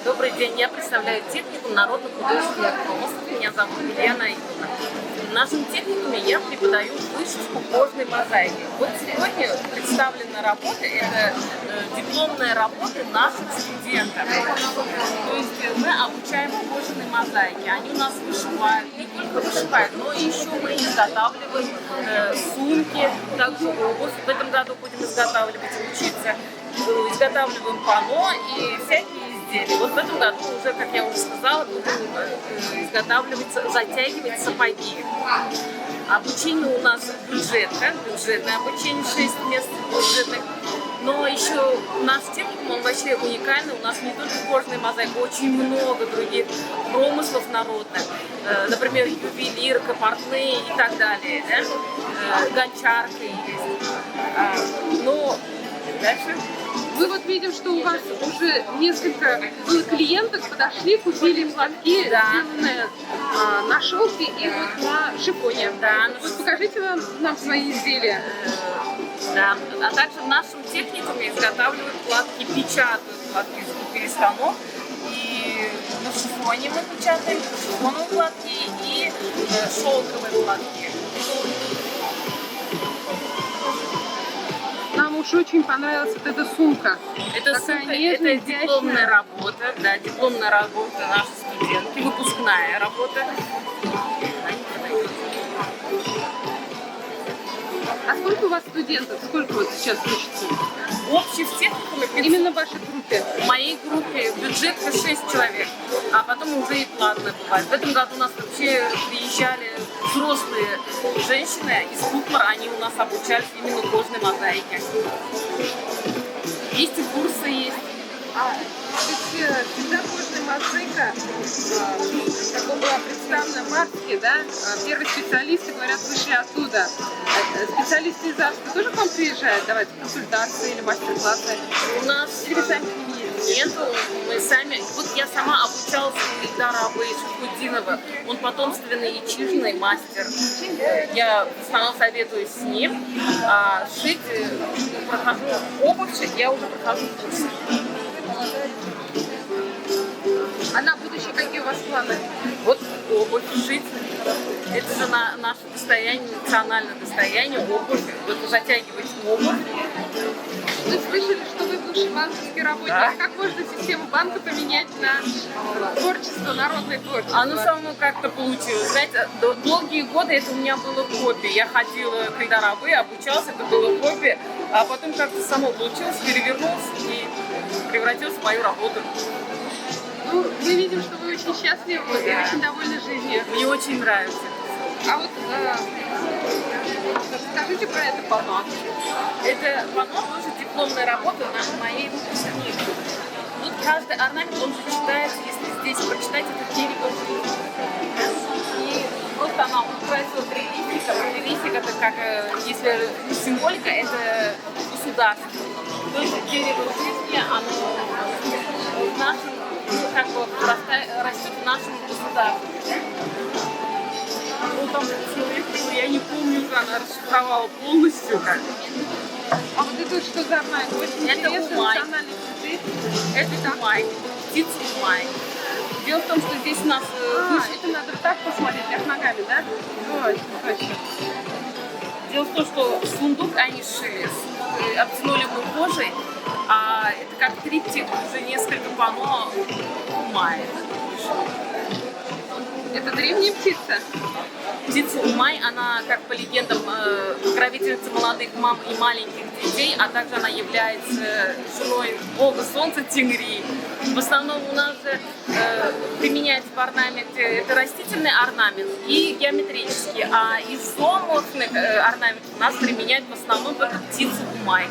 Добрый день, я представляю техникум народно-художественных промыслов. Меня зовут Елена Ивановна. В нашем техникуме я преподаю вышивку кожной мозаики. Вот сегодня представлена работа, это дипломная работа наших студентов. То есть мы обучаем кожаной мозаике. Они у нас вышивают, не только вышивают, но и еще мы изготавливаем сумки, также обувь. В этом году будем учиться. Изготавливаем панно и всякие изделия. Вот в этом году уже, как я уже сказала, будем затягивать сапоги. Обучение у нас бюджетное обучение, 6 месяцев бюджетных. Но еще наш техникум, он вообще уникальный. У нас не только кожаная мозаика, очень много других промыслов народных. Например, ювелирка, портные и так далее. Да? Гончарка есть. Ну, дальше. Мы вот видим, что у вас уже несколько клиенток подошли, купили платки, сделанные на шелке и вот на шифоне. Да. Вот покажите нам свои изделия. Да. А также в нашем техникуме изготавливают платки, печатают платки, закупили станок. И на шифоне мы печатаем шифоновые платки и шелковые платки. Нам уж очень понравилась вот эта сумка. Это дипломная работа, да, дипломная работа нашей студентки, выпускная работа. А сколько у вас студентов? Сколько вот сейчас учится? Общий в техникуме 500. Именно в вашей группе? В моей группе бюджетка 6 человек, а потом уже и платное бывает. В этом году у нас вообще приезжали взрослые женщины из Купмара, они у нас обучались именно кожной мозаике. Есть и курсы есть. Ведь всегда кожная мозаика такого была представлена в Арске, да? Первые специалисты, говорят, вышли оттуда. Специалисты из Арска тоже к вам приезжают давать консультации или мастер-классы? У нас или вы сами не ездите? Нету, мы сами. Вот я сама обучалась у Ильдара Шахудинова. Он потомственный ячижный мастер. Я в основном советуюсь с ним. А шить прохожу обувь, я уже прохожу курсы. А на будущее какие у вас планы? Вот обувь шить. Это же наше достояние, национальное достояние, обувь. Вот затягивать обувь. Вы слышали, что вы бывший банковский работник. Да. Как можно систему банка поменять на творчество, народное творчество? Оно само как-то получилось. Знаете, долгие годы это у меня было хобби. Я ходила к Ильдарабы, обучалась, это было хобби. А потом как-то само получилось, перевернулось и превратилось в мою работу. Ну, мы видим, что вы очень счастливы и очень довольны жизнью. Мне очень нравится. А вот скажите про это панно. Это панно тоже дипломная работа на моей выпускнице. Тут каждый орнамент, он же читается, если здесь прочитать, это дерево жизни. И просто она украсила три листика. Три листика это как, если символика, это государство. То есть дерево жизни, оно в нашем, как бы растет в нашем государстве. Ну, там человек, я не помню, уже она расшифровала полностью как. А вот это что за орнамент? Очень Это интересный умай. национальный цветы. Это умай, птица умай. Дело в том, что здесь у нас Это надо так посмотреть, вверх ногами, да? Ой, точно. Дело в том, что сундук они шили, обтянули мы кожей, а это как триптих, уже несколько панно умай. Это древняя птица? Птица Умай, она, как по легендам, покровительница молодых мам и маленьких детей, а также она является женой бога солнца Тингри. В основном у нас же применяется в орнаменте это растительный орнамент и геометрический, а из зооморфных орнаментов у нас применяют в основном только птицу Умай.